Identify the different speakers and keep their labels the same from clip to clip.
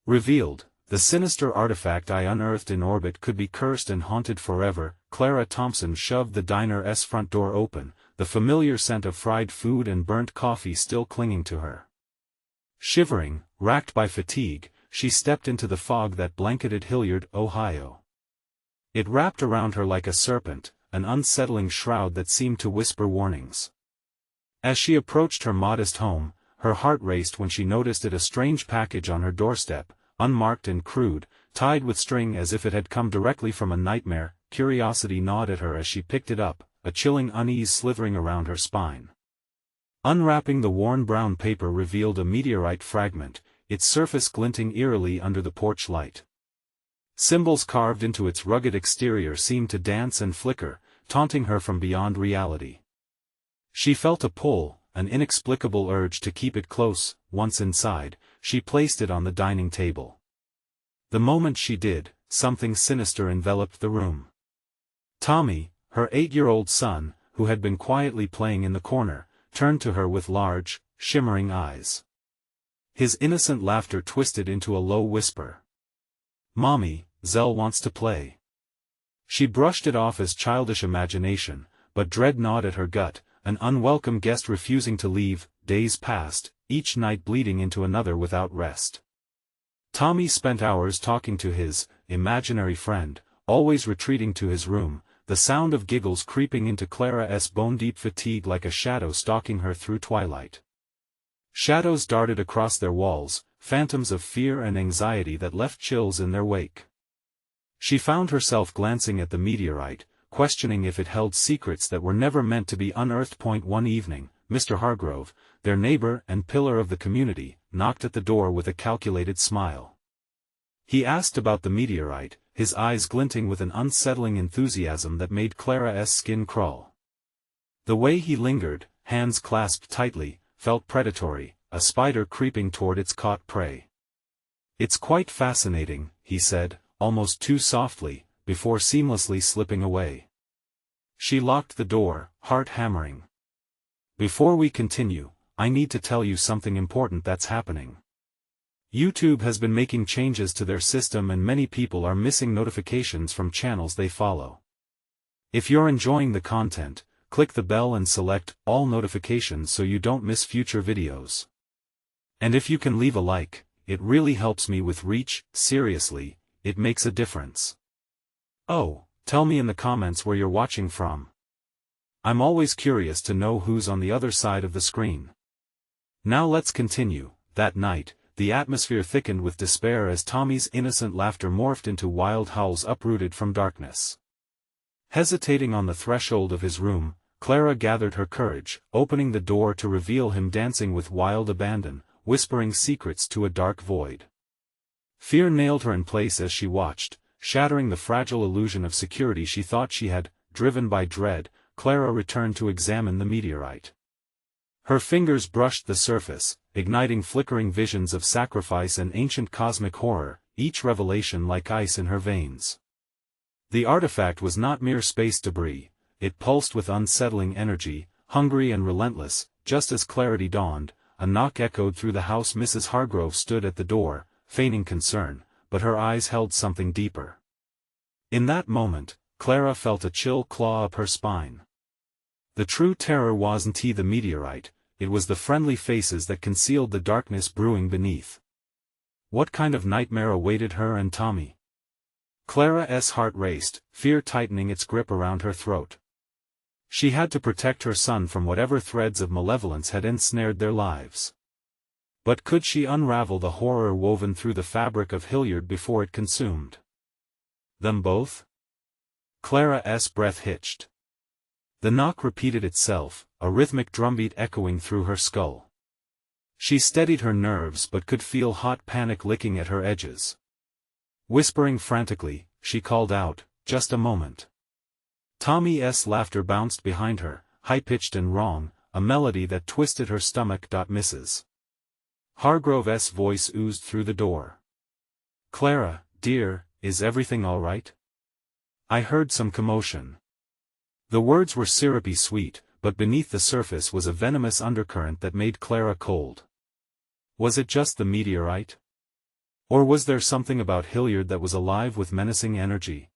Speaker 1: Revealed, the sinister artifact I unearthed in orbit could be cursed and haunted forever. Clara Thompson shoved the diner's front door open, the familiar scent of fried food and burnt coffee still clinging to her. Shivering, racked by fatigue, she stepped into the fog that blanketed Hilliard, Ohio. It wrapped around her like a serpent, an unsettling shroud that seemed to whisper warnings. As she approached her modest home, her heart raced when she noticed a strange package on her doorstep, unmarked and crude, tied with string as if it had come directly from a nightmare. Curiosity gnawed at her as she picked it up, a chilling unease slithering around her spine. Unwrapping the worn brown paper revealed a meteorite fragment, its surface glinting eerily under the porch light. Symbols carved into its rugged exterior seemed to dance and flicker, taunting her from beyond reality. She felt a pull, an inexplicable urge to keep it close. Once inside, she placed it on the dining table. The moment she did, something sinister enveloped the room. Tommy, her 8-year-old son, who had been quietly playing in the corner, turned to her with large, shimmering eyes. His innocent laughter twisted into a low whisper. "Mommy, Zell wants to play." She brushed it off as childish imagination, but dread gnawed at her gut, an unwelcome guest refusing to leave. Days passed, each night bleeding into another without rest. Tommy spent hours talking to his imaginary friend, always retreating to his room, the sound of giggles creeping into Clara's bone-deep fatigue like a shadow stalking her through twilight. Shadows darted across their walls, phantoms of fear and anxiety that left chills in their wake. She found herself glancing at the meteorite, questioning if it held secrets that were never meant to be unearthed. One evening, Mr. Hargrove, their neighbor and pillar of the community, knocked at the door with a calculated smile. He asked about the meteorite, his eyes glinting with an unsettling enthusiasm that made Clara's skin crawl. The way he lingered, hands clasped tightly, felt predatory, a spider creeping toward its caught prey. "It's quite fascinating," he said, almost too softly, before seamlessly slipping away. She locked the door, heart hammering. "Before we continue, I need to tell you something important that's happening. YouTube has been making changes to their system and many people are missing notifications from channels they follow. If you're enjoying the content, click the bell and select all notifications so you don't miss future videos. And if you can leave a like, it really helps me with reach. Seriously, it makes a difference. Oh, tell me in the comments where you're watching from. I'm always curious to know who's on the other side of the screen. Now let's continue. That night, the atmosphere thickened with despair as Tommy's innocent laughter morphed into wild howls uprooted from darkness. Hesitating on the threshold of his room, Clara gathered her courage, opening the door to reveal him dancing with wild abandon, whispering secrets to a dark void. Fear nailed her in place as she watched, shattering the fragile illusion of security she thought she had. Driven by dread, Clara returned to examine the meteorite. Her fingers brushed the surface, igniting flickering visions of sacrifice and ancient cosmic horror, each revelation like ice in her veins. The artifact was not mere space debris, it pulsed with unsettling energy, hungry and relentless. Just as clarity dawned, a knock echoed through the house. Mrs. Hargrove stood at the door, feigning concern, but her eyes held something deeper. In that moment, Clara felt a chill claw up her spine. The true terror wasn't the meteorite, it was the friendly faces that concealed the darkness brewing beneath. What kind of nightmare awaited her and Tommy? Clara's heart raced, fear tightening its grip around her throat. She had to protect her son from whatever threads of malevolence had ensnared their lives. But could she unravel the horror woven through the fabric of Hilliard before it consumed them both? Clara's breath hitched. The knock repeated itself, a rhythmic drumbeat echoing through her skull. She steadied her nerves but could feel hot panic licking at her edges. Whispering frantically, she called out, "Just a moment." Tommy's laughter bounced behind her, high-pitched and wrong, a melody that twisted her stomach. Mrs. Hargrove's voice oozed through the door. "Clara, dear, is everything all right? I heard some commotion." The words were syrupy sweet, but beneath the surface was a venomous undercurrent that made Clara cold. Was it just the meteorite? Or was there something about Hilliard that was alive with menacing energy?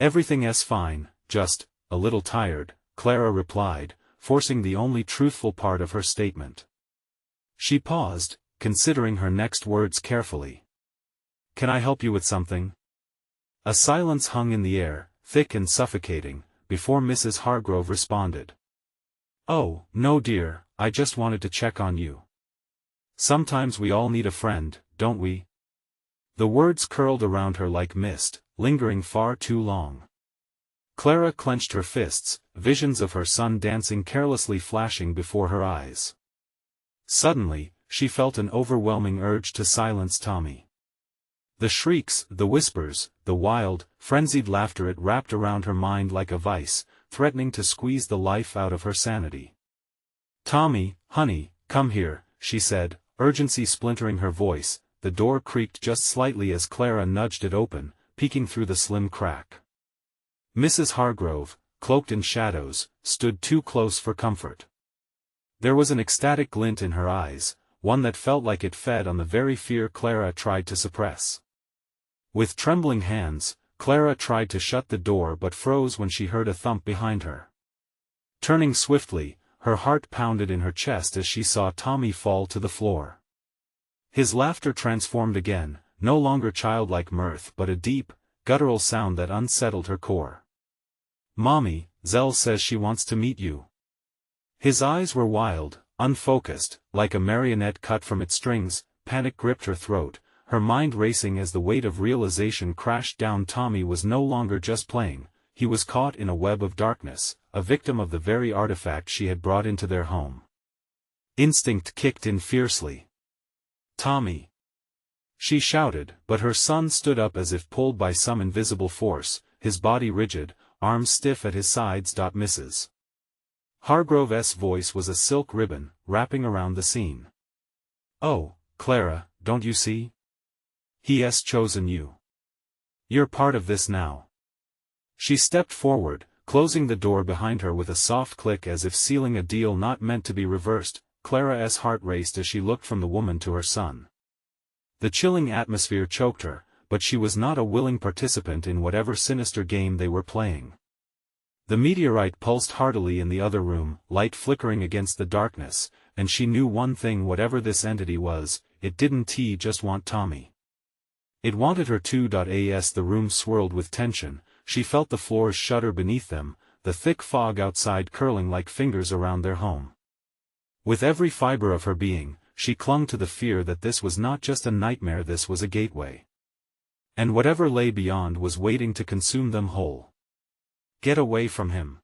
Speaker 1: Everything's fine, just a little tired, Clara replied, forcing the only truthful part of her statement. She paused, considering her next words carefully. Can I help you with something? A silence hung in the air, thick and suffocating, before Mrs. Hargrove responded. Oh, no dear, I just wanted to check on you. Sometimes we all need a friend, don't we? The words curled around her like mist, lingering far too long. Clara clenched her fists, visions of her son dancing carelessly flashing before her eyes. Suddenly, she felt an overwhelming urge to silence Tommy. The shrieks, the whispers, the wild, frenzied laughter, it wrapped around her mind like a vice, threatening to squeeze the life out of her sanity. Tommy, honey, come here, she said, urgency splintering her voice. The door creaked just slightly as Clara nudged it open, peeking through the slim crack. Mrs. Hargrove, cloaked in shadows, stood too close for comfort. There was an ecstatic glint in her eyes, one that felt like it fed on the very fear Clara tried to suppress. With trembling hands, Clara tried to shut the door but froze when she heard a thump behind her. Turning swiftly, her heart pounded in her chest as she saw Tommy fall to the floor. His laughter transformed again, no longer childlike mirth but a deep, guttural sound that unsettled her core. Mommy, Zell says she wants to meet you. His eyes were wild, unfocused, like a marionette cut from its strings. Panic gripped her throat, her mind racing as the weight of realization crashed down. Tommy was no longer just playing, he was caught in a web of darkness, a victim of the very artifact she had brought into their home. Instinct kicked in fiercely. Tommy! She shouted, but her son stood up as if pulled by some invisible force, his body rigid, arms stiff at his sides. Mrs. Hargrove's voice was a silk ribbon, wrapping around the scene. Oh, Clara, don't you see? He has chosen you. You're part of this now. She stepped forward, closing the door behind her with a soft click as if sealing a deal not meant to be reversed. Clara's heart raced as she looked from the woman to her son. The chilling atmosphere choked her, but she was not a willing participant in whatever sinister game they were playing. The meteorite pulsed heartily in the other room, light flickering against the darkness, and she knew one thing: whatever this entity was, it didn't just want Tommy. It wanted her too. As the room swirled with tension, she felt the floors shudder beneath them, the thick fog outside curling like fingers around their home. With every fiber of her being, she clung to the fear that this was not just a nightmare, this was a gateway. And whatever lay beyond was waiting to consume them whole. Get away from him!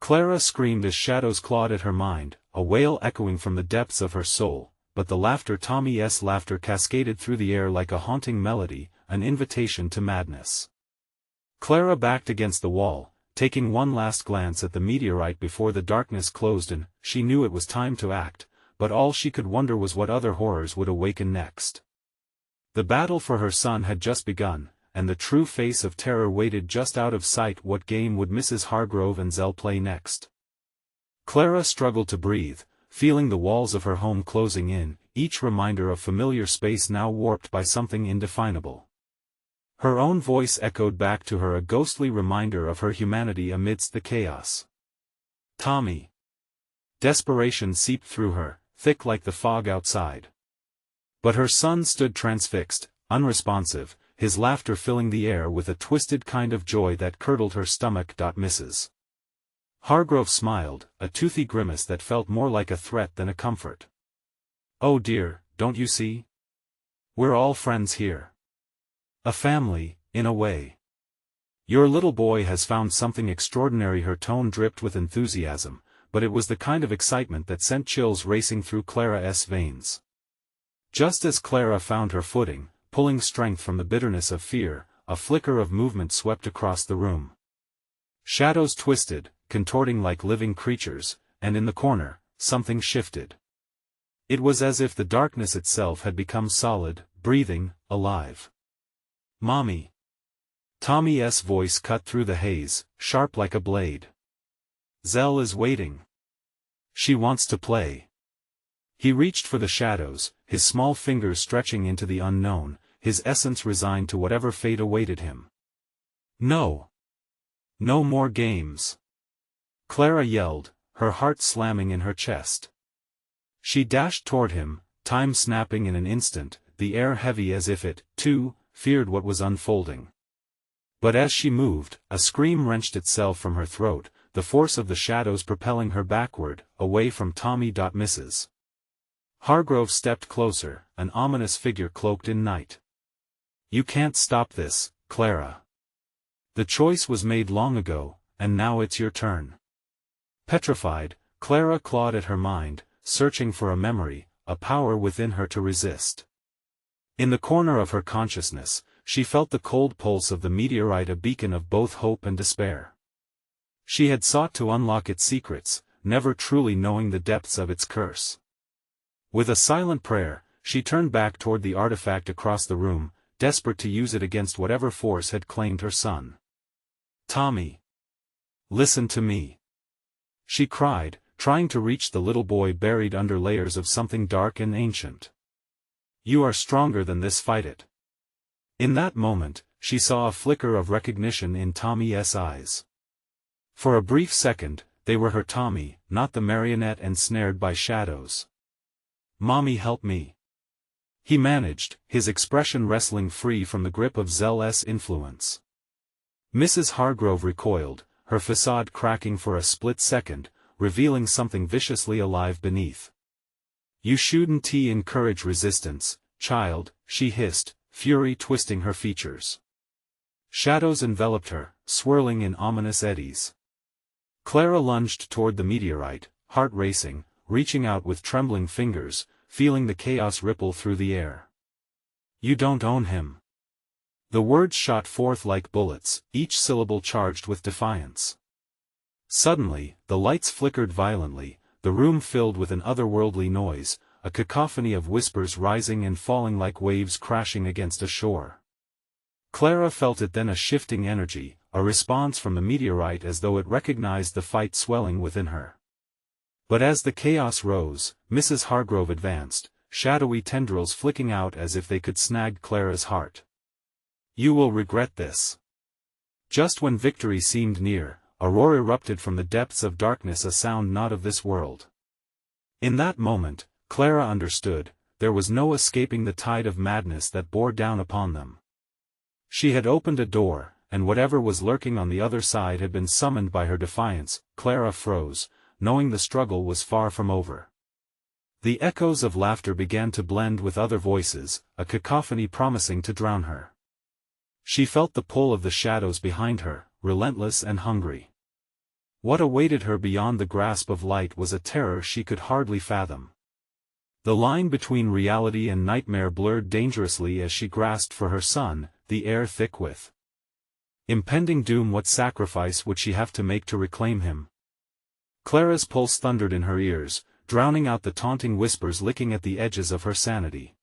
Speaker 1: Clara screamed as shadows clawed at her mind, a wail echoing from the depths of her soul, but the laughter, Tommy's laughter, cascaded through the air like a haunting melody, an invitation to madness. Clara backed against the wall, taking one last glance at the meteorite before the darkness closed in. She knew it was time to act, but all she could wonder was what other horrors would awaken next. The battle for her son had just begun, and the true face of terror waited just out of sight. What game would Mrs. Hargrove and Zell play next? Clara struggled to breathe, feeling the walls of her home closing in, each reminder of familiar space now warped by something indefinable. Her own voice echoed back to her, a ghostly reminder of her humanity amidst the chaos. Tommy! Desperation seeped through her, thick like the fog outside. But her son stood transfixed, unresponsive, his laughter filling the air with a twisted kind of joy that curdled her stomach. Mrs. Hargrove smiled, a toothy grimace that felt more like a threat than a comfort. Oh dear, don't you see? We're all friends here. A family, in a way. Your little boy has found something extraordinary. Her tone dripped with enthusiasm, but it was the kind of excitement that sent chills racing through Clara's veins. Just as Clara found her footing, pulling strength from the bitterness of fear, a flicker of movement swept across the room. Shadows twisted, contorting like living creatures, and in the corner, something shifted. It was as if the darkness itself had become solid, breathing, alive. Mommy! Tommy's voice cut through the haze, sharp like a blade. Zell is waiting. She wants to play. He reached for the shadows, his small fingers stretching into the unknown, his essence resigned to whatever fate awaited him. No! No more games! Clara yelled, her heart slamming in her chest. She dashed toward him, time snapping in an instant, the air heavy as if it, too, feared what was unfolding. But as she moved, a scream wrenched itself from her throat, the force of the shadows propelling her backward, away from Tommy. Mrs. Hargrove stepped closer, an ominous figure cloaked in night. You can't stop this, Clara. The choice was made long ago, and now it's your turn. Petrified, Clara clawed at her mind, searching for a memory, a power within her to resist. In the corner of her consciousness, she felt the cold pulse of the meteorite, a beacon of both hope and despair. She had sought to unlock its secrets, never truly knowing the depths of its curse. With a silent prayer, she turned back toward the artifact across the room, desperate to use it against whatever force had claimed her son. Tommy! Listen to me! She cried, trying to reach the little boy buried under layers of something dark and ancient. You are stronger than this, fight it. In that moment, she saw a flicker of recognition in Tommy's eyes. For a brief second, they were her Tommy, not the marionette ensnared by shadows. Mommy, help me. He managed, his expression wrestling free from the grip of Zell's influence. Mrs. Hargrove recoiled, her facade cracking for a split second, revealing something viciously alive beneath. You shouldn't encourage resistance, child, she hissed, fury twisting her features. Shadows enveloped her, swirling in ominous eddies. Clara lunged toward the meteorite, heart racing, reaching out with trembling fingers, feeling the chaos ripple through the air. You don't own him. The words shot forth like bullets, each syllable charged with defiance. Suddenly, the lights flickered violently, the room filled with an otherworldly noise, a cacophony of whispers rising and falling like waves crashing against a shore. Clara felt it then, a shifting energy, a response from the meteorite as though it recognized the fight swelling within her. But as the chaos rose, Mrs. Hargrove advanced, shadowy tendrils flicking out as if they could snag Clara's heart. You will regret this. Just when victory seemed near, a roar erupted from the depths of darkness, a sound not of this world. In that moment, Clara understood, there was no escaping the tide of madness that bore down upon them. She had opened a door, and whatever was lurking on the other side had been summoned by her defiance. Clara froze, knowing the struggle was far from over. The echoes of laughter began to blend with other voices, a cacophony promising to drown her. She felt the pull of the shadows behind her, relentless and hungry. What awaited her beyond the grasp of light was a terror she could hardly fathom. The line between reality and nightmare blurred dangerously as she grasped for her son, the air thick with impending doom. What sacrifice would she have to make to reclaim him? Clara's pulse thundered in her ears, drowning out the taunting whispers licking at the edges of her sanity.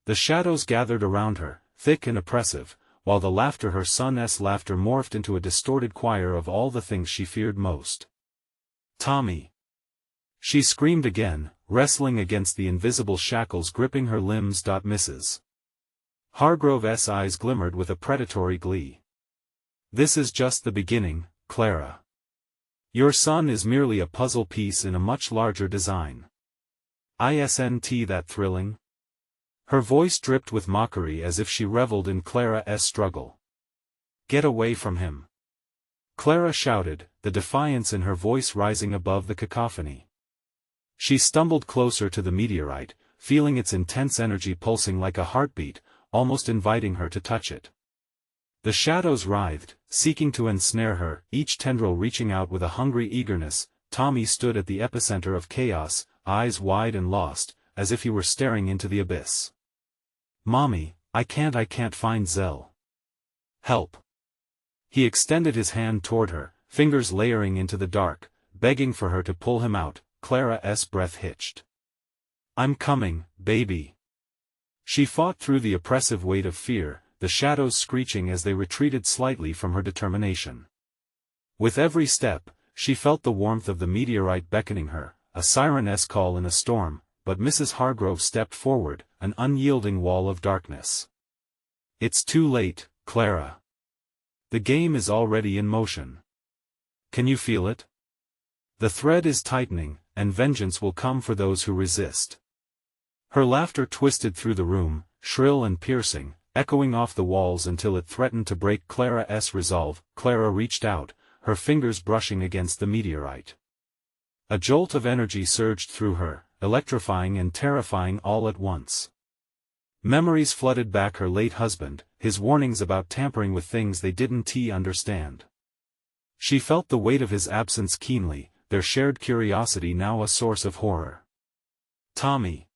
Speaker 1: The shadows gathered around her, thick and oppressive, while the laughter, her son's laughter, morphed into a distorted choir of all the things she feared most. Tommy! She screamed again, wrestling against the invisible shackles gripping her limbs. Mrs. Hargrove's eyes glimmered with a predatory glee. This is just the beginning, Clara. Your son is merely a puzzle piece in a much larger design. Isn't that thrilling? Her voice dripped with mockery as if she reveled in Clara's struggle. Get away from him! Clara shouted, the defiance in her voice rising above the cacophony. She stumbled closer to the meteorite, feeling its intense energy pulsing like a heartbeat, almost inviting her to touch it. The shadows writhed, seeking to ensnare her, each tendril reaching out with a hungry eagerness. Tommy stood at the epicenter of chaos, eyes wide and lost, as if he were staring into the abyss. Mommy, I can't find Zell. Help! He extended his hand toward her, fingers layering into the dark, begging for her to pull him out. Clara's breath hitched. I'm coming, baby. She fought through the oppressive weight of fear, the shadows screeching as they retreated slightly from her determination. With every step, she felt the warmth of the meteorite beckoning her, a siren's call in a storm. but Mrs. Hargrove stepped forward, an unyielding wall of darkness. "It's too late, Clara. The game is already in motion. Can you feel it? The thread is tightening, and vengeance will come for those who resist." Her laughter twisted through the room, shrill and piercing, echoing off the walls until it threatened to break Clara's resolve. Clara reached out, her fingers brushing against the meteorite. A jolt of energy surged through her, electrifying and terrifying all at once. Memories flooded back her late husband, his warnings about tampering with things they didn't understand. She felt the weight of his absence keenly, their shared curiosity now a source of horror. "Tommy!"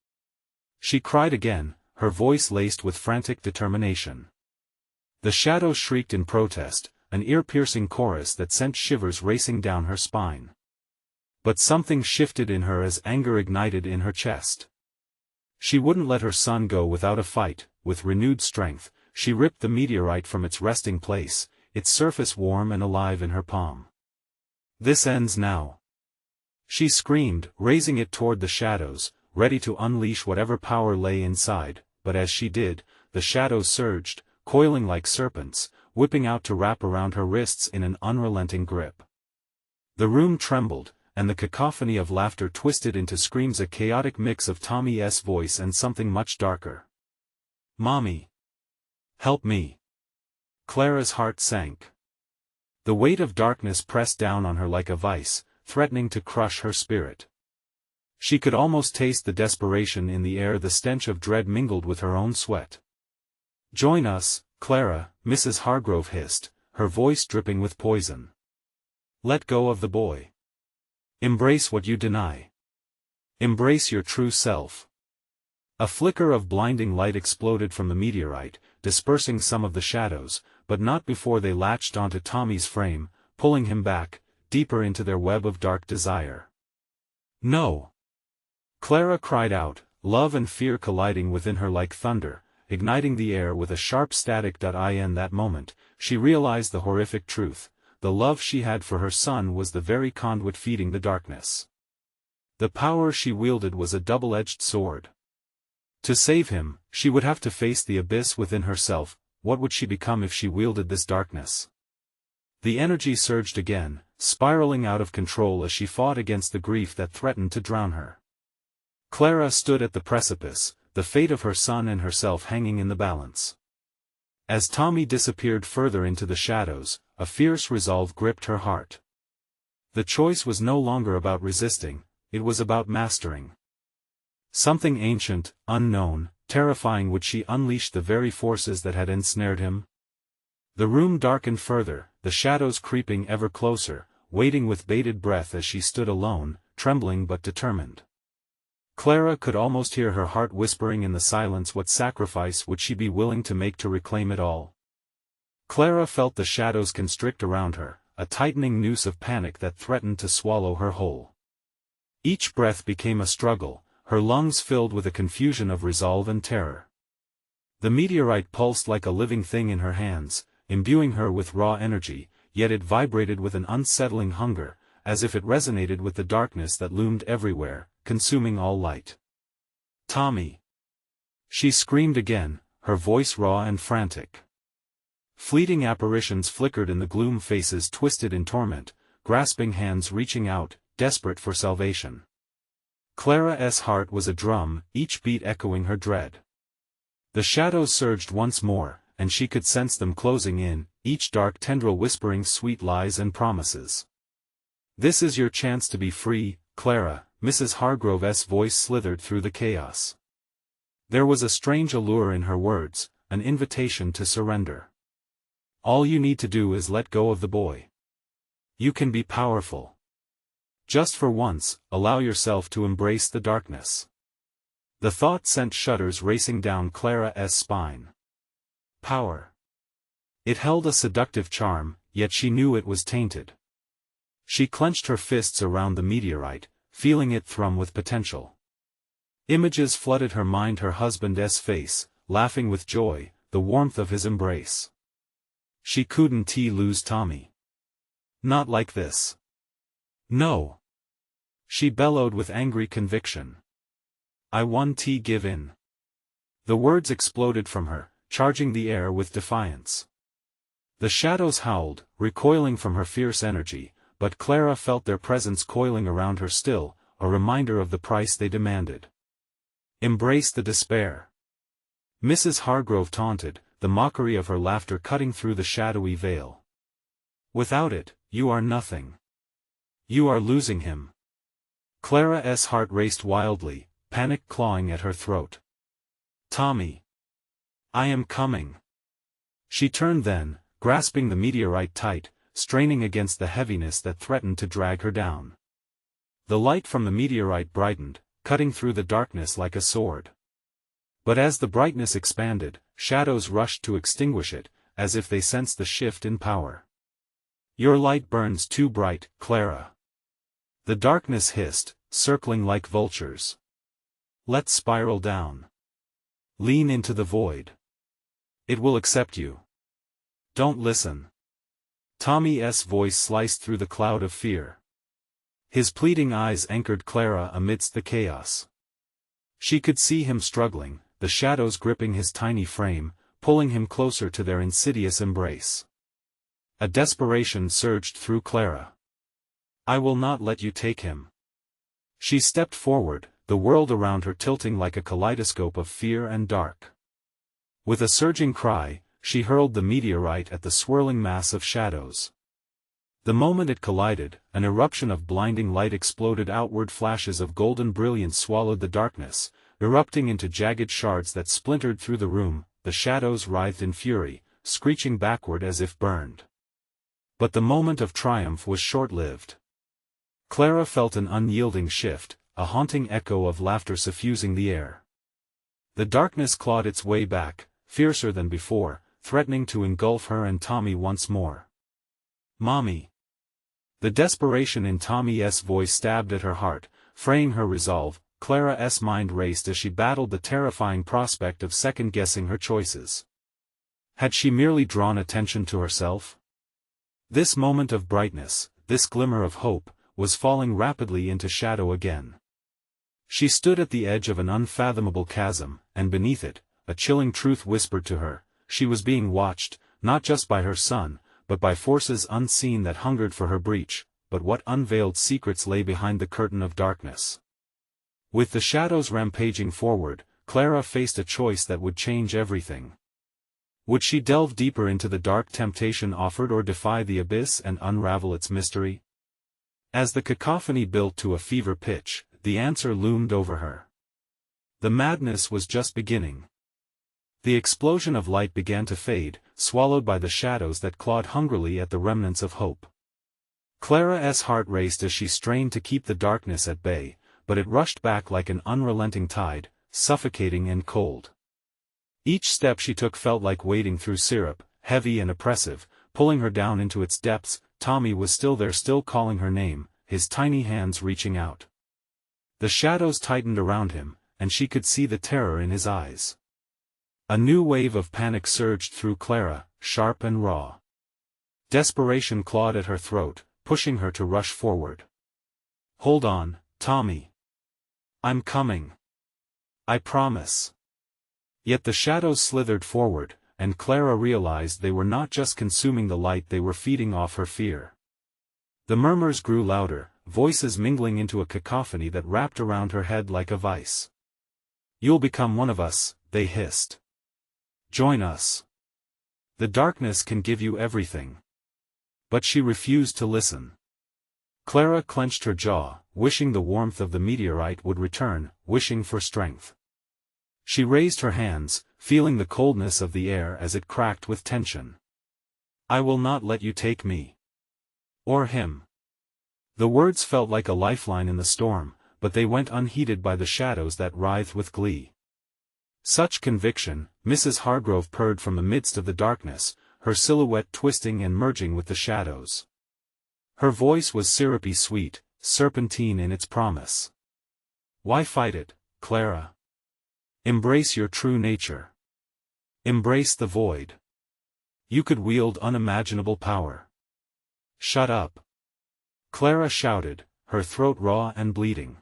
Speaker 1: She cried again, her voice laced with frantic determination. The shadows shrieked in protest, an ear-piercing chorus that sent shivers racing down her spine. But something shifted in her as anger ignited in her chest. She wouldn't let her son go without a fight. With renewed strength, she ripped the meteorite from its resting place, its surface warm and alive in her palm. "This ends now," she screamed, raising it toward the shadows, ready to unleash whatever power lay inside. But as she did, the shadows surged, coiling like serpents, whipping out to wrap around her wrists in an unrelenting grip. The room trembled, and the cacophony of laughter twisted into screams, a chaotic mix of Tommy's voice and something much darker. "Mommy! Help me!" Clara's heart sank. The weight of darkness pressed down on her like a vice, threatening to crush her spirit. She could almost taste the desperation in the air, the stench of dread mingled with her own sweat. "Join us, Clara," Mrs. Hargrove hissed, her voice dripping with poison. "Let go of the boy. Embrace what you deny. Embrace your true self." A flicker of blinding light exploded from the meteorite, dispersing some of the shadows, but not before they latched onto Tommy's frame, pulling him back, deeper into their web of dark desire. "No!" Clara cried out, love and fear colliding within her like thunder, igniting the air with a sharp static. In that moment, she realized the horrific truth. The love she had for her son was the very conduit feeding the darkness. The power she wielded was a double-edged sword. To save him, she would have to face the abyss within herself. What would she become if she wielded this darkness? The energy surged again, spiraling out of control as she fought against the grief that threatened to drown her. Clara stood at the precipice, the fate of her son and herself hanging in the balance. As Tommy disappeared further into the shadows, a fierce resolve gripped her heart. The choice was no longer about resisting, it was about mastering. Something ancient, unknown, terrifying. Would she unleash the very forces that had ensnared him? The room darkened further, the shadows creeping ever closer, waiting with bated breath as she stood alone, trembling but determined. Clara could almost hear her heart whispering in the silence, what sacrifice would she be willing to make to reclaim it all? Clara felt the shadows constrict around her, a tightening noose of panic that threatened to swallow her whole. Each breath became a struggle, her lungs filled with a confusion of resolve and terror. The meteorite pulsed like a living thing in her hands, imbuing her with raw energy, yet it vibrated with an unsettling hunger, as if it resonated with the darkness that loomed everywhere, consuming all light. "Tommy!" She screamed again, her voice raw and frantic. Fleeting apparitions flickered in the gloom, faces twisted in torment, grasping hands reaching out, desperate for salvation. Clara's heart was a drum, each beat echoing her dread. The shadows surged once more, and she could sense them closing in, each dark tendril whispering sweet lies and promises. "This is your chance to be free, Clara," Mrs. Hargrove's voice slithered through the chaos. There was a strange allure in her words, an invitation to surrender. "All you need to do is let go of the boy. You can be powerful. Just for once, allow yourself to embrace the darkness." The thought sent shudders racing down Clara's spine. Power. It held a seductive charm, yet she knew it was tainted. She clenched her fists around the meteorite, feeling it thrum with potential. Images flooded her mind, her husband's face, laughing with joy, the warmth of his embrace. She couldn't lose Tommy. Not like this. No. She bellowed with angry conviction. I won't give in. The words exploded from her, charging the air with defiance. The shadows howled, recoiling from her fierce energy, but Clara felt their presence coiling around her still, a reminder of the price they demanded. Embrace the despair. Mrs. Hargrove taunted, the mockery of her laughter cutting through the shadowy veil. Without it, you are nothing. You are losing him. Clara's heart raced wildly, panic clawing at her throat. Tommy. I am coming. She turned then, grasping the meteorite tight, straining against the heaviness that threatened to drag her down. The light from the meteorite brightened, cutting through the darkness like a sword. But as the brightness expanded, shadows rushed to extinguish it, as if they sensed the shift in power. Your light burns too bright, Clara. The darkness hissed, circling like vultures. Let's spiral down. Lean into the void. It will accept you. Don't listen. Tommy's voice sliced through the cloud of fear. His pleading eyes anchored Clara amidst the chaos. She could see him struggling, the shadows gripping his tiny frame, pulling him closer to their insidious embrace. A desperation surged through Clara. I will not let you take him. She stepped forward, the world around her tilting like a kaleidoscope of fear and dark. With a surging cry, she hurled the meteorite at the swirling mass of shadows. The moment it collided, an eruption of blinding light exploded outward. Flashes of golden brilliance swallowed the darkness, erupting into jagged shards that splintered through the room. The shadows writhed in fury, screeching backward as if burned. But the moment of triumph was short-lived. Clara felt an unyielding shift, a haunting echo of laughter suffusing the air. The darkness clawed its way back, fiercer than before, threatening to engulf her and Tommy once more. Mommy. The desperation in Tommy's voice stabbed at her heart, fraying her resolve. Clara's mind raced as she battled the terrifying prospect of second-guessing her choices. Had she merely drawn attention to herself? This moment of brightness, this glimmer of hope, was falling rapidly into shadow again. She stood at the edge of an unfathomable chasm, and beneath it, a chilling truth whispered to her: she was being watched, not just by her son, but by forces unseen that hungered for her breach. But what unveiled secrets lay behind the curtain of darkness? With the shadows rampaging forward, Clara faced a choice that would change everything. Would she delve deeper into the dark temptation offered, or defy the abyss and unravel its mystery? As the cacophony built to a fever pitch, the answer loomed over her. The madness was just beginning. The explosion of light began to fade, swallowed by the shadows that clawed hungrily at the remnants of hope. Clara's heart raced as she strained to keep the darkness at bay, but it rushed back like an unrelenting tide, suffocating and cold. Each step she took felt like wading through syrup, heavy and oppressive, pulling her down into its depths. Tommy was still there, still calling her name, his tiny hands reaching out. The shadows tightened around him, and she could see the terror in his eyes. A new wave of panic surged through Clara, sharp and raw. Desperation clawed at her throat, pushing her to rush forward. Hold on, Tommy. I'm coming. I promise. Yet the shadows slithered forward, and Clara realized they were not just consuming the light, they were feeding off her fear. The murmurs grew louder, voices mingling into a cacophony that wrapped around her head like a vice. You'll become one of us, they hissed. Join us. The darkness can give you everything. But she refused to listen. Clara clenched her jaw, wishing the warmth of the meteorite would return, wishing for strength. She raised her hands, feeling the coldness of the air as it cracked with tension. I will not let you take me. Or him. The words felt like a lifeline in the storm, but they went unheeded by the shadows that writhed with glee. Such conviction, Mrs. Hargrove purred from the midst of the darkness, her silhouette twisting and merging with the shadows. Her voice was syrupy sweet, serpentine in its promise. Why fight it, Clara? Embrace your true nature. Embrace the void. You could wield unimaginable power. Shut up. Clara shouted, her throat raw and bleeding.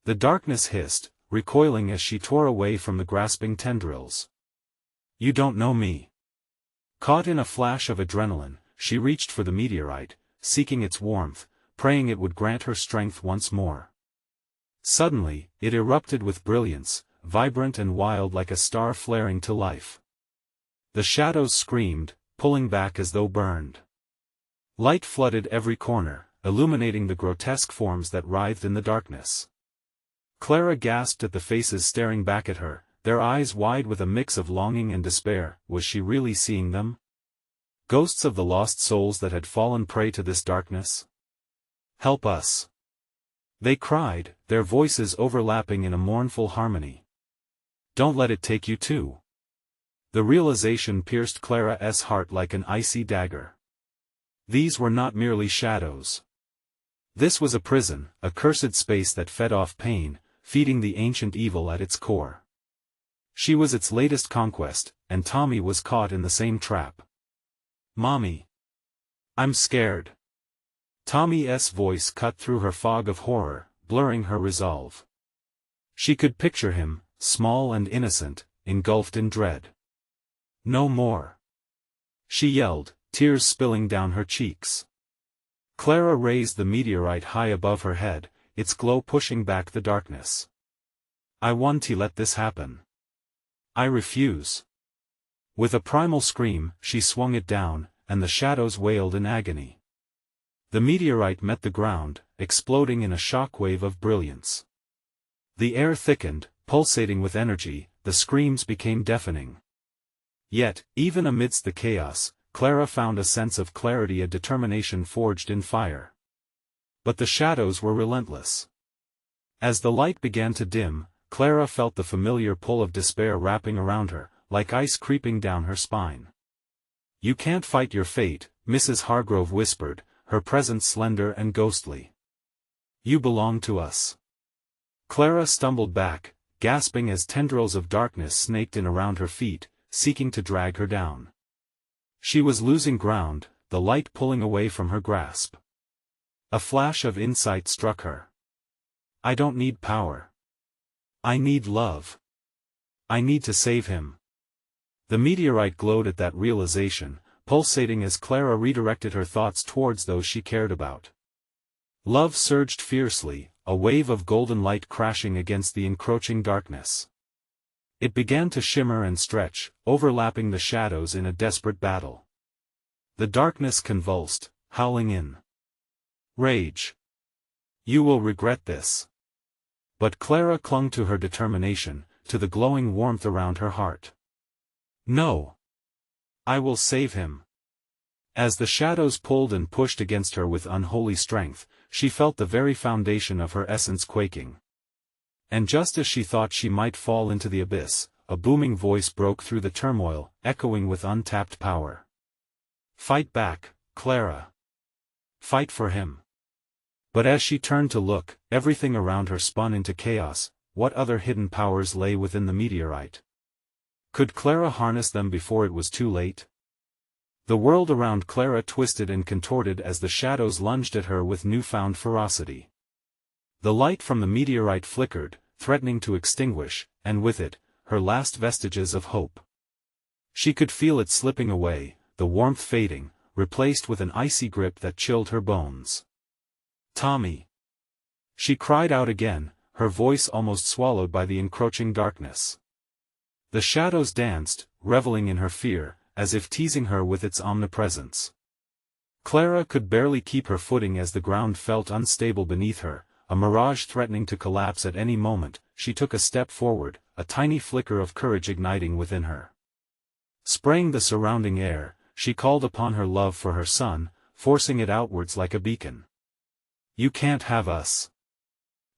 Speaker 1: The darkness hissed, recoiling as she tore away from the grasping tendrils. "You don't know me." Caught in a flash of adrenaline, she reached for the meteorite, seeking its warmth, praying it would grant her strength once more. Suddenly, it erupted with brilliance, vibrant and wild like a star flaring to life. The shadows screamed, pulling back as though burned. Light flooded every corner, illuminating the grotesque forms that writhed in the darkness. Clara gasped at the faces staring back at her, their eyes wide with a mix of longing and despair. Was she really seeing them? Ghosts of the lost souls that had fallen prey to this darkness? "Help us!" they cried, their voices overlapping in a mournful harmony. "Don't let it take you too." The realization pierced Clara's heart like an icy dagger. These were not merely shadows. This was a prison, a cursed space that fed off pain, feeding the ancient evil at its core. She was its latest conquest, and Tommy was caught in the same trap. "Mommy. I'm scared." Tommy's voice cut through her fog of horror, blurring her resolve. She could picture him, small and innocent, engulfed in dread. "No more!" she yelled, tears spilling down her cheeks. Clara raised the meteorite high above her head, its glow pushing back the darkness. "I won't let this happen. I refuse." With a primal scream, she swung it down, and the shadows wailed in agony. The meteorite met the ground, exploding in a shockwave of brilliance. The air thickened, pulsating with energy, the screams became deafening. Yet, even amidst the chaos, Clara found a sense of clarity, a determination forged in fire. But the shadows were relentless. As the light began to dim, Clara felt the familiar pull of despair wrapping around her, like ice creeping down her spine. "You can't fight your fate," Mrs. Hargrove whispered, her presence slender and ghostly. "You belong to us." Clara stumbled back, gasping as tendrils of darkness snaked in around her feet, seeking to drag her down. She was losing ground, the light pulling away from her grasp. A flash of insight struck her. "I don't need power. I need love. I need to save him." The meteorite glowed at that realization, pulsating as Clara redirected her thoughts towards those she cared about. Love surged fiercely, a wave of golden light crashing against the encroaching darkness. It began to shimmer and stretch, overlapping the shadows in a desperate battle. The darkness convulsed, howling in rage. "You will regret this." But Clara clung to her determination, to the glowing warmth around her heart. "No. I will save him." As the shadows pulled and pushed against her with unholy strength, she felt the very foundation of her essence quaking. And just as she thought she might fall into the abyss, a booming voice broke through the turmoil, echoing with untapped power. "Fight back, Clara. Fight for him." But as she turned to look, everything around her spun into chaos. What other hidden powers lay within the meteorite? Could Clara harness them before it was too late? The world around Clara twisted and contorted as the shadows lunged at her with newfound ferocity. The light from the meteorite flickered, threatening to extinguish, and with it, her last vestiges of hope. She could feel it slipping away, the warmth fading, replaced with an icy grip that chilled her bones. "Tommy!" she cried out again, her voice almost swallowed by the encroaching darkness. The shadows danced, reveling in her fear, as if teasing her with its omnipresence. Clara could barely keep her footing as the ground felt unstable beneath her, a mirage threatening to collapse at any moment. She took a step forward, a tiny flicker of courage igniting within her. Spraying the surrounding air, she called upon her love for her son, forcing it outwards like a beacon. "You can't have us."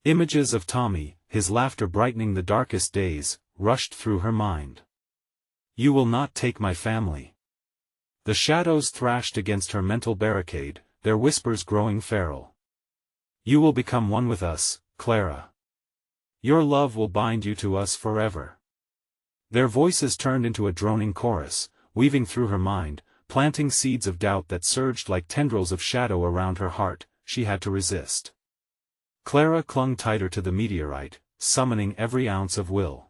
Speaker 1: Images of Tommy, his laughter brightening the darkest days, rushed through her mind. "You will not take my family." The shadows thrashed against her mental barricade, their whispers growing feral. "You will become one with us, Clara. Your love will bind you to us forever." Their voices turned into a droning chorus, weaving through her mind, planting seeds of doubt that surged like tendrils of shadow around her heart. She had to resist. Clara clung tighter to the meteorite, summoning every ounce of will.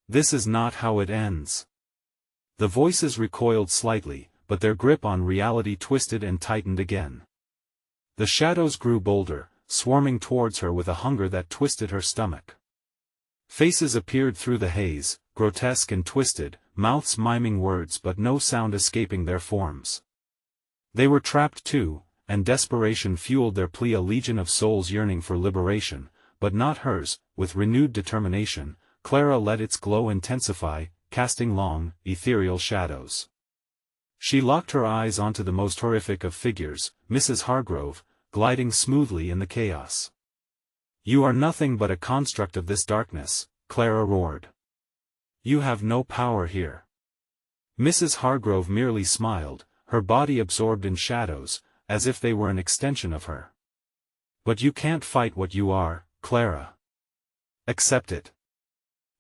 Speaker 1: This is not how it ends. The voices recoiled slightly, but their grip on reality twisted and tightened again. The shadows grew bolder, swarming towards her with a hunger that twisted her stomach. Faces appeared through the haze, grotesque and twisted, mouths miming words but no sound escaping their forms. They were trapped too, and desperation fueled their plea, a legion of souls yearning for liberation, but not hers. With renewed determination, Clara let its glow intensify, casting long, ethereal shadows. She locked her eyes onto the most horrific of figures, Mrs. Hargrove, gliding smoothly in the chaos. "You are nothing but a construct of this darkness," Clara roared. "You have no power here." Mrs. Hargrove merely smiled, her body absorbed in shadows, as if they were an extension of her. "But you can't fight what you are, Clara. Accept it.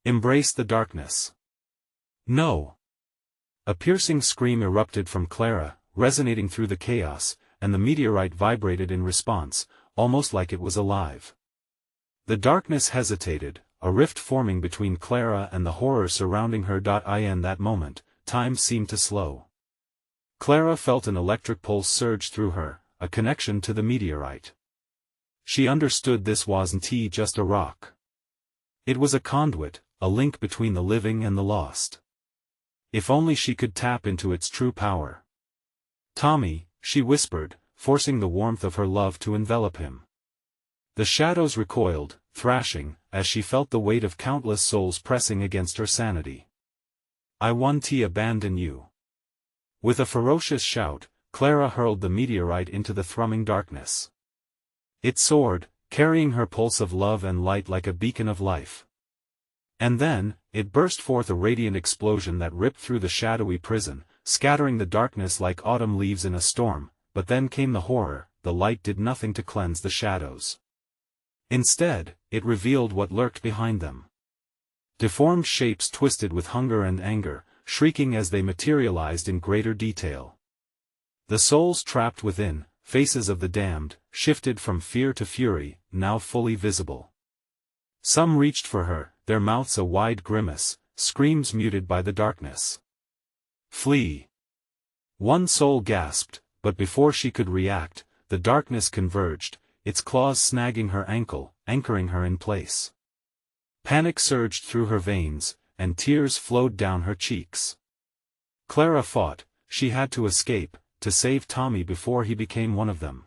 Speaker 1: Embrace the darkness." "No." A piercing scream erupted from Clara, resonating through the chaos, and the meteorite vibrated in response, almost like it was alive. The darkness hesitated, a rift forming between Clara and the horror surrounding her. In that moment, time seemed to slow. Clara felt an electric pulse surge through her, a connection to the meteorite. She understood this wasn't just a rock. It was a conduit, a link between the living and the lost. If only she could tap into its true power. "Tommy," she whispered, forcing the warmth of her love to envelop him. The shadows recoiled, thrashing, as she felt the weight of countless souls pressing against her sanity. "I won't abandon you." With a ferocious shout, Clara hurled the meteorite into the thrumming darkness. It soared, carrying her pulse of love and light like a beacon of life. And then, it burst forth, a radiant explosion that ripped through the shadowy prison, scattering the darkness like autumn leaves in a storm. But then came the horror. The light did nothing to cleanse the shadows. Instead, it revealed what lurked behind them. Deformed shapes twisted with hunger and anger, shrieking as they materialized in greater detail. The souls trapped within, faces of the damned, shifted from fear to fury, now fully visible. Some reached for her, their mouths a wide grimace, screams muted by the darkness. "Flee!" One soul gasped, but before she could react, the darkness converged, its claws snagging her ankle, anchoring her in place. Panic surged through her veins, and tears flowed down her cheeks. Clara fought. She had to escape, to save Tommy before he became one of them.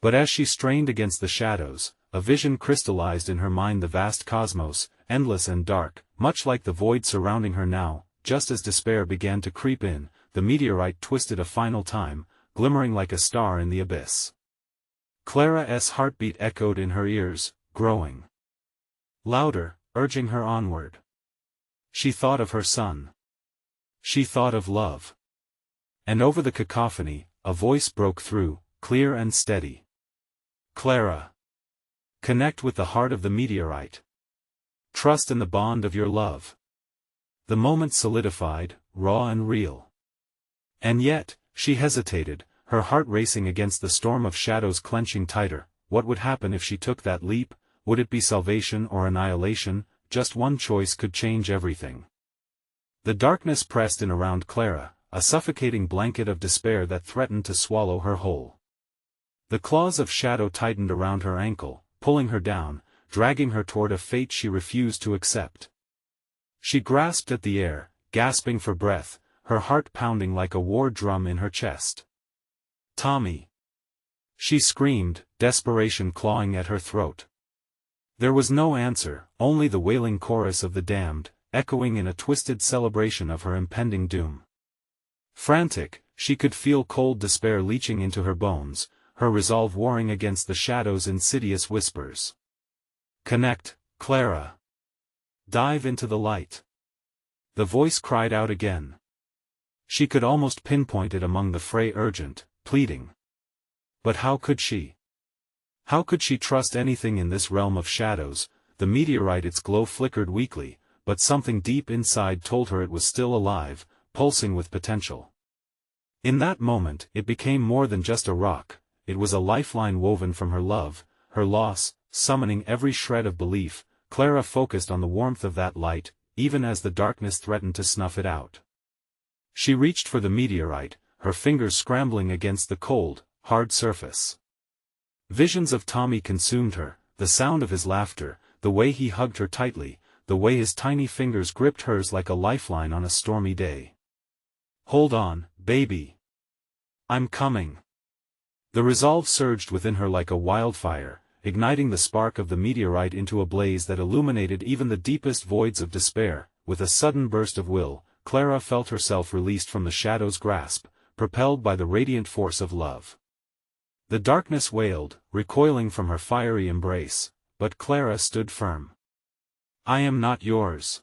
Speaker 1: But as she strained against the shadows, a vision crystallized in her mind, the vast cosmos, endless and dark, much like the void surrounding her now. Just as despair began to creep in, the meteorite twisted a final time, glimmering like a star in the abyss. Clara's heartbeat echoed in her ears, growing louder, urging her onward. She thought of her son. She thought of love. And over the cacophony, a voice broke through, clear and steady. "Clara. Connect with the heart of the meteorite. Trust in the bond of your love." The moment solidified, raw and real. And yet, she hesitated, her heart racing against the storm of shadows clenching tighter. What would happen if she took that leap? Would it be salvation or annihilation? Just one choice could change everything. The darkness pressed in around Clara, a suffocating blanket of despair that threatened to swallow her whole. The claws of shadow tightened around her ankle, pulling her down, dragging her toward a fate she refused to accept. She grasped at the air, gasping for breath, her heart pounding like a war drum in her chest. "Tommy!" She screamed, desperation clawing at her throat. There was no answer, only the wailing chorus of the damned, echoing in a twisted celebration of her impending doom. Frantic, she could feel cold despair leaching into her bones, her resolve warring against the shadow's insidious whispers. "Connect, Clara. Dive into the light." The voice cried out again. She could almost pinpoint it among the fray, urgent, pleading. But how could she? How could she trust anything in this realm of shadows? The meteorite, its glow flickered weakly, but something deep inside told her it was still alive, pulsing with potential. In that moment, it became more than just a rock. It was a lifeline woven from her love, her loss, summoning every shred of belief. Clara focused on the warmth of that light, even as the darkness threatened to snuff it out. She reached for the meteorite, her fingers scrambling against the cold, hard surface. Visions of Tommy consumed her, the sound of his laughter, the way he hugged her tightly, the way his tiny fingers gripped hers like a lifeline on a stormy day. "Hold on, baby. I'm coming." The resolve surged within her like a wildfire, igniting the spark of the meteorite into a blaze that illuminated even the deepest voids of despair. With a sudden burst of will, Clara felt herself released from the shadow's grasp, propelled by the radiant force of love. The darkness wailed, recoiling from her fiery embrace, but Clara stood firm. "I am not yours,"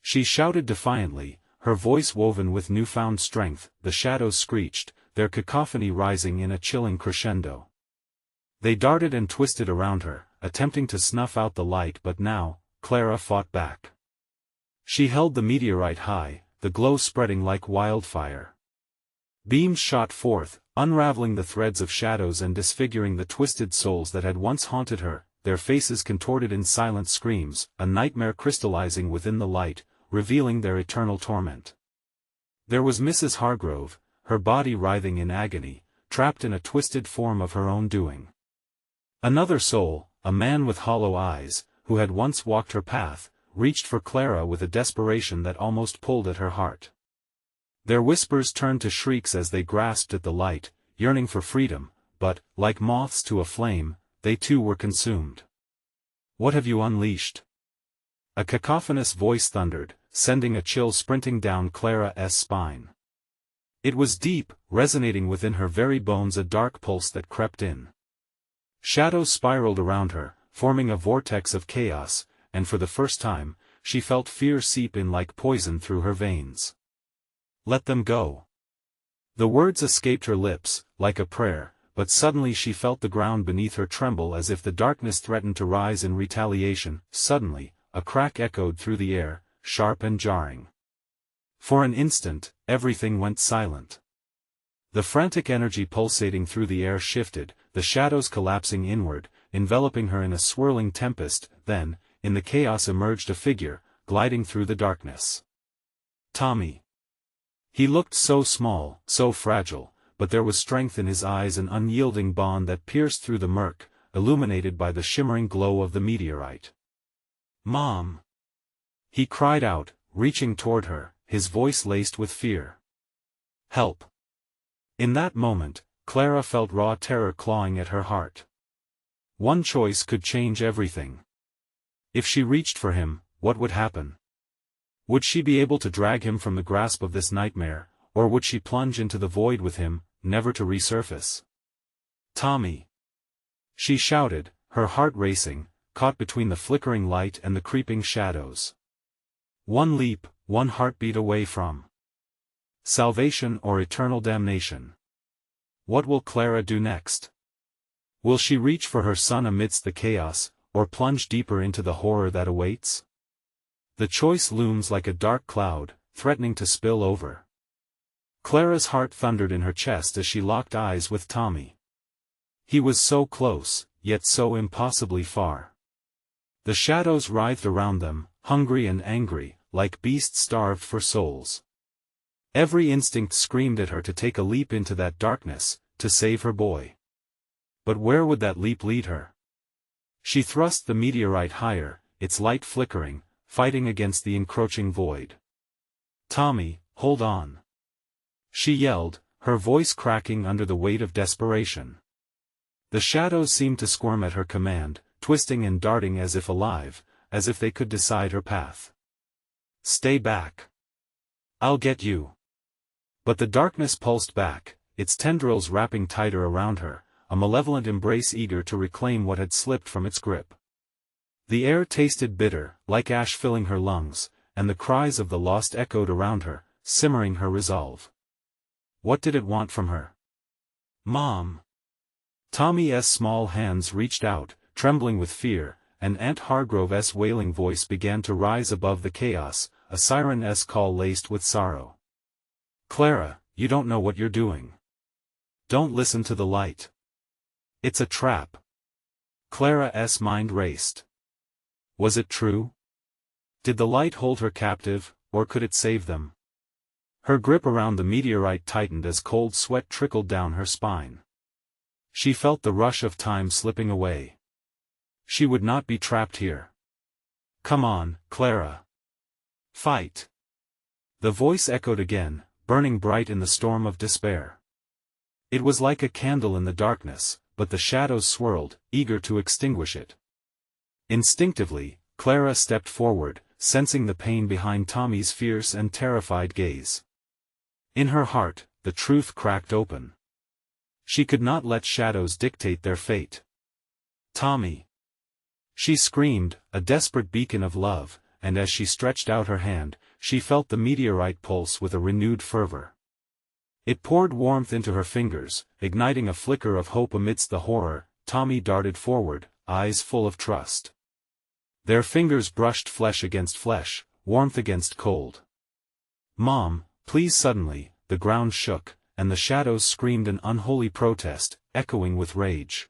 Speaker 1: she shouted defiantly, her voice woven with newfound strength. The shadows screeched, their cacophony rising in a chilling crescendo. They darted and twisted around her, attempting to snuff out the light, but now, Clara fought back. She held the meteorite high, the glow spreading like wildfire. Beams shot forth, unraveling the threads of shadows and disfiguring the twisted souls that had once haunted her, their faces contorted in silent screams, a nightmare crystallizing within the light, revealing their eternal torment. There was Mrs. Hargrove, her body writhing in agony, trapped in a twisted form of her own doing. Another soul, a man with hollow eyes, who had once walked her path, reached for Clara with a desperation that almost pulled at her heart. Their whispers turned to shrieks as they grasped at the light, yearning for freedom, but, like moths to a flame, they too were consumed. "What have you unleashed?" a cacophonous voice thundered, sending a chill sprinting down Clara's spine. It was deep, resonating within her very bones, a dark pulse that crept in. Shadows spiraled around her, forming a vortex of chaos, and for the first time, she felt fear seep in like poison through her veins. "Let them go." The words escaped her lips, like a prayer, but suddenly she felt the ground beneath her tremble as if the darkness threatened to rise in retaliation. Suddenly, a crack echoed through the air, sharp and jarring. For an instant, everything went silent. The frantic energy pulsating through the air shifted, the shadows collapsing inward, enveloping her in a swirling tempest. Then, in the chaos emerged a figure, gliding through the darkness. Tommy. He looked so small, so fragile, but there was strength in his eyes, an unyielding bond that pierced through the murk, illuminated by the shimmering glow of the meteorite. "Mom!" he cried out, reaching toward her, his voice laced with fear. "Help!" In that moment, Clara felt raw terror clawing at her heart. One choice could change everything. If she reached for him, what would happen? Would she be able to drag him from the grasp of this nightmare, or would she plunge into the void with him, never to resurface? "Tommy!" she shouted, her heart racing, caught between the flickering light and the creeping shadows. One leap, one heartbeat away from salvation or eternal damnation. What will Clara do next? Will she reach for her son amidst the chaos, or plunge deeper into the horror that awaits? The choice looms like a dark cloud, threatening to spill over. Clara's heart thundered in her chest as she locked eyes with Tommy. He was so close, yet so impossibly far. The shadows writhed around them, hungry and angry, like beasts starved for souls. Every instinct screamed at her to take a leap into that darkness, to save her boy. But where would that leap lead her? She thrust the meteorite higher, its light flickering, fighting against the encroaching void. "Tommy, hold on!" she yelled, her voice cracking under the weight of desperation. The shadows seemed to squirm at her command, twisting and darting as if alive, as if they could decide her path. "Stay back. I'll get you." But the darkness pulsed back, its tendrils wrapping tighter around her, a malevolent embrace eager to reclaim what had slipped from its grip. The air tasted bitter, like ash filling her lungs, and the cries of the lost echoed around her, simmering her resolve. What did it want from her? "Mom!" Tommy's small hands reached out, trembling with fear, and Aunt Hargrove's wailing voice began to rise above the chaos, a siren's call laced with sorrow. "Clara, you don't know what you're doing. Don't listen to the light. It's a trap." Clara's mind raced. Was it true? Did the light hold her captive, or could it save them? Her grip around the meteorite tightened as cold sweat trickled down her spine. She felt the rush of time slipping away. She would not be trapped here. Come on, Clara. Fight. The voice echoed again, burning bright in the storm of despair. It was like a candle in the darkness, but the shadows swirled, eager to extinguish it. Instinctively, Clara stepped forward, sensing the pain behind Tommy's fierce and terrified gaze. In her heart, the truth cracked open. She could not let shadows dictate their fate. Tommy! She screamed, a desperate beacon of love, and as she stretched out her hand, she felt the meteorite pulse with a renewed fervor. It poured warmth into her fingers, igniting a flicker of hope amidst the horror. Tommy darted forward, eyes full of trust. Their fingers brushed flesh against flesh, warmth against cold. Mom, please! Suddenly, the ground shook, and the shadows screamed an unholy protest, echoing with rage.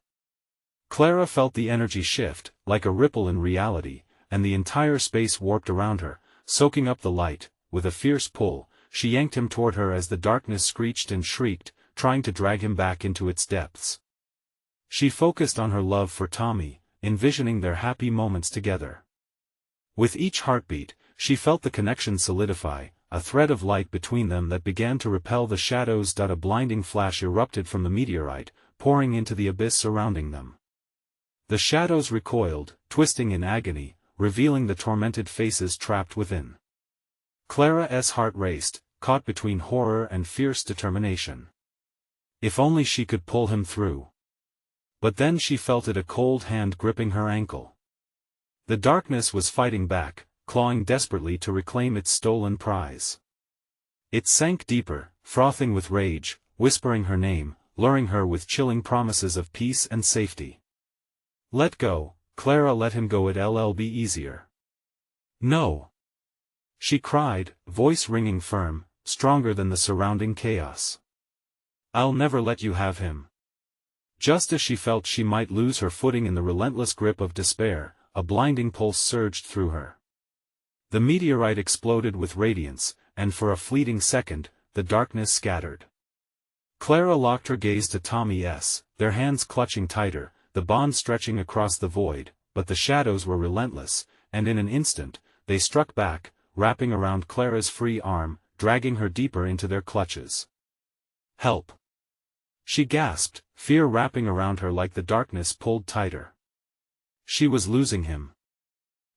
Speaker 1: Clara felt the energy shift, like a ripple in reality, and the entire space warped around her, soaking up the light. With a fierce pull, she yanked him toward her as the darkness screeched and shrieked, trying to drag him back into its depths. She focused on her love for Tommy, envisioning their happy moments together. With each heartbeat, she felt the connection solidify, a thread of light between them that began to repel the shadows. A blinding flash erupted from the meteorite, pouring into the abyss surrounding them. The shadows recoiled, twisting in agony, revealing the tormented faces trapped within. Clara's heart raced, caught between horror and fierce determination. If only she could pull him through. But then she felt a cold hand gripping her ankle. The darkness was fighting back, clawing desperately to reclaim its stolen prize. It sank deeper, frothing with rage, whispering her name, luring her with chilling promises of peace and safety. Let go, Clara. Let him go. It'll be easier. No! She cried, voice ringing firm, stronger than the surrounding chaos. I'll never let you have him. Just as she felt she might lose her footing in the relentless grip of despair, a blinding pulse surged through her. The meteorite exploded with radiance, and for a fleeting second, the darkness scattered. Clara locked her gaze to Tommy's, their hands clutching tighter, the bond stretching across the void, but the shadows were relentless, and in an instant, they struck back, wrapping around Clara's free arm, dragging her deeper into their clutches. Help! She gasped, fear wrapping around her like the darkness pulled tighter. She was losing him.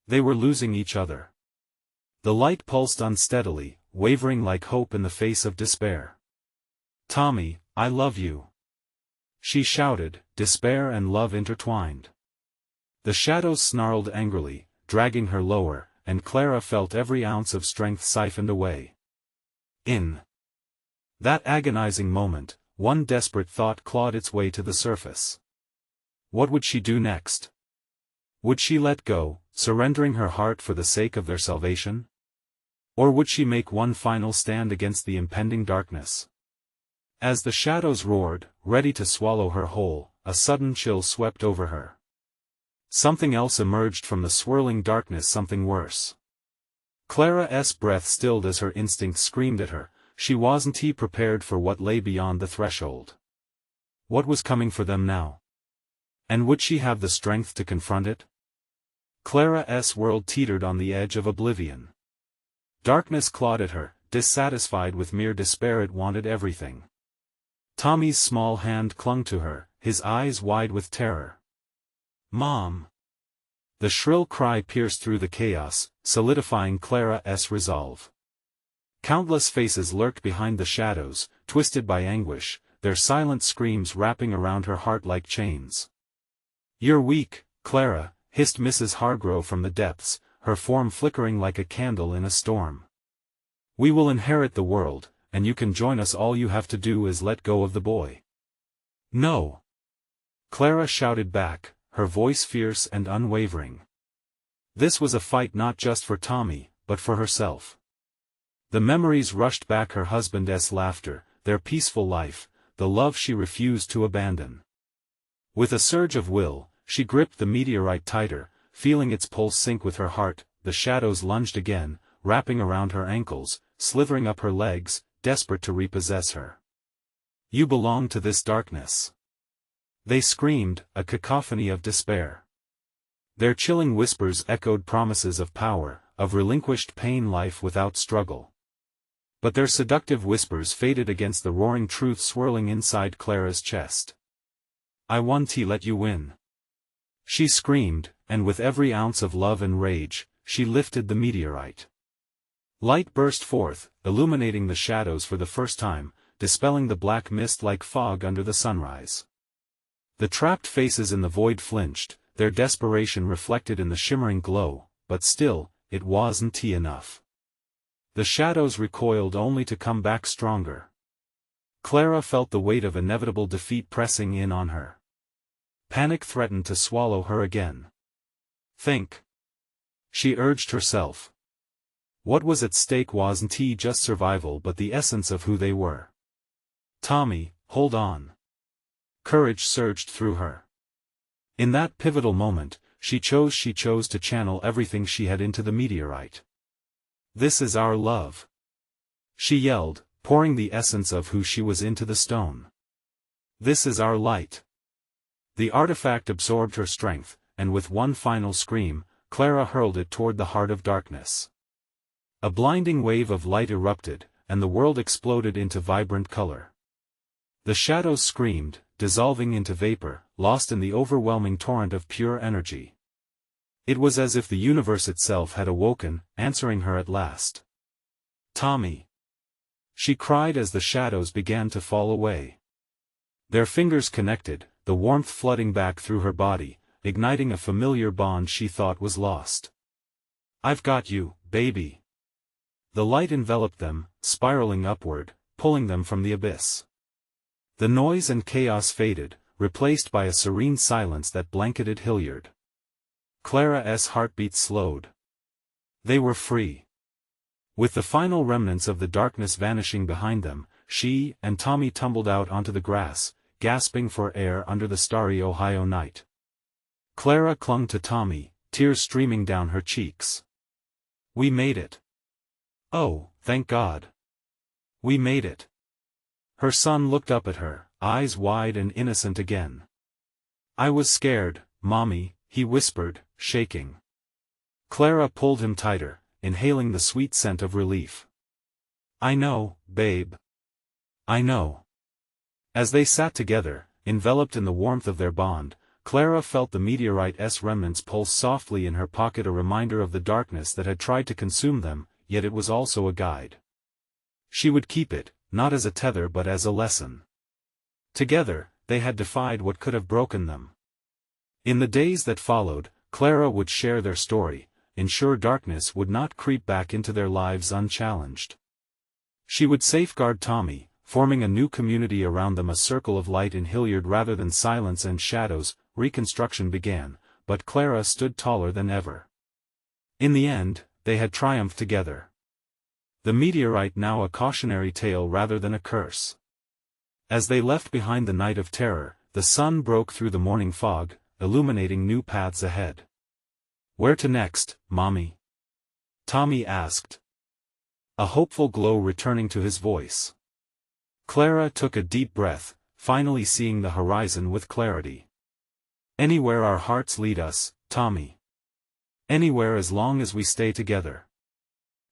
Speaker 1: They were losing each other. The light pulsed unsteadily, wavering like hope in the face of despair. Tommy, I love you! She shouted, despair and love intertwined. The shadows snarled angrily, dragging her lower, and Clara felt every ounce of strength siphoned away. In that agonizing moment, one desperate thought clawed its way to the surface. What would she do next? Would she let go, surrendering her heart for the sake of their salvation? Or would she make one final stand against the impending darkness? As the shadows roared, ready to swallow her whole, a sudden chill swept over her. Something else emerged from the swirling darkness, something worse. Clara's breath stilled as her instincts screamed at her. She wasn't prepared for what lay beyond the threshold. What was coming for them now? And would she have the strength to confront it? Clara's world teetered on the edge of oblivion. Darkness clawed at her, dissatisfied with mere despair. It wanted everything. Tommy's small hand clung to her, his eyes wide with terror. Mom! The shrill cry pierced through the chaos, solidifying Clara's resolve. Countless faces lurked behind the shadows, twisted by anguish, their silent screams wrapping around her heart like chains. You're weak, Clara, hissed Mrs. Hargrove from the depths, her form flickering like a candle in a storm. We will inherit the world, and you can join us. All you have to do is let go of the boy. No! Clara shouted back, her voice fierce and unwavering. This was a fight not just for Tommy, but for herself. The memories rushed back, her husband's laughter, their peaceful life, the love she refused to abandon. With a surge of will, she gripped the meteorite tighter, feeling its pulse sync with her heart. The shadows lunged again, wrapping around her ankles, slithering up her legs, desperate to repossess her. "You belong to this darkness!" they screamed, a cacophony of despair. Their chilling whispers echoed promises of power, of relinquished pain, life without struggle. But their seductive whispers faded against the roaring truth swirling inside Clara's chest. "I won't let you win!" she screamed, and with every ounce of love and rage, she lifted the meteorite. Light burst forth, illuminating the shadows for the first time, dispelling the black mist like fog under the sunrise. The trapped faces in the void flinched, their desperation reflected in the shimmering glow, but still, it wasn't enough. The shadows recoiled only to come back stronger. Clara felt the weight of inevitable defeat pressing in on her. Panic threatened to swallow her again. "Think," she urged herself. What was at stake wasn't just survival but the essence of who they were. "Tommy, hold on." Courage surged through her. In that pivotal moment, she chose to channel everything she had into the meteorite. "This is our love," she yelled, pouring the essence of who she was into the stone. "This is our light." The artifact absorbed her strength, and with one final scream, Clara hurled it toward the heart of darkness. A blinding wave of light erupted, and the world exploded into vibrant color. The shadows screamed, dissolving into vapor, lost in the overwhelming torrent of pure energy. It was as if the universe itself had awoken, answering her at last. "Tommy!" she cried as the shadows began to fall away. Their fingers connected, the warmth flooding back through her body, igniting a familiar bond she thought was lost. "I've got you, baby." The light enveloped them, spiraling upward, pulling them from the abyss. The noise and chaos faded, replaced by a serene silence that blanketed Hilliard. Clara's heartbeat slowed. They were free. With the final remnants of the darkness vanishing behind them, she and Tommy tumbled out onto the grass, gasping for air under the starry Ohio night. Clara clung to Tommy, tears streaming down her cheeks. "We made it. Oh, thank God. We made it." Her son looked up at her, eyes wide and innocent again. "I was scared, Mommy," he whispered, shaking. Clara pulled him tighter, inhaling the sweet scent of relief. "I know, babe. I know." As they sat together, enveloped in the warmth of their bond, Clara felt the meteorite's remnants pulse softly in her pocket, a reminder of the darkness that had tried to consume them, yet it was also a guide. She would keep it, not as a tether but as a lesson. Together, they had defied what could have broken them. In the days that followed, Clara would share their story, ensure darkness would not creep back into their lives unchallenged. She would safeguard Tommy, forming a new community around them, a circle of light in Hilliard rather than silence and shadows. Reconstruction began, but Clara stood taller than ever. In the end, they had triumphed together. The meteorite now a cautionary tale rather than a curse. As they left behind the night of terror, the sun broke through the morning fog, illuminating new paths ahead. "Where to next, Mommy?" Tommy asked. A hopeful glow returning to his voice. Clara took a deep breath, finally seeing the horizon with clarity. "Anywhere our hearts lead us, Tommy. Anywhere as long as we stay together."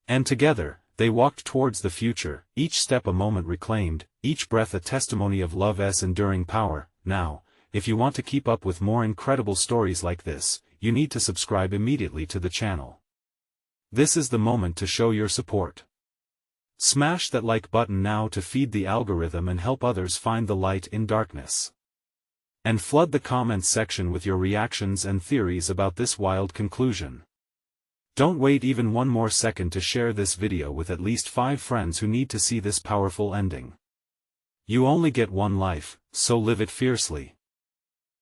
Speaker 1: And together, they walked towards the future, each step a moment reclaimed, each breath a testimony of love's enduring power. Now, if you want to keep up with more incredible stories like this, you need to subscribe immediately to the channel. This is the moment to show your support. Smash that like button now to feed the algorithm and help others find the light in darkness. And flood the comments section with your reactions and theories about this wild conclusion. Don't wait even one more second to share this video with at least 5 friends who need to see this powerful ending. You only get one life, so live it fiercely.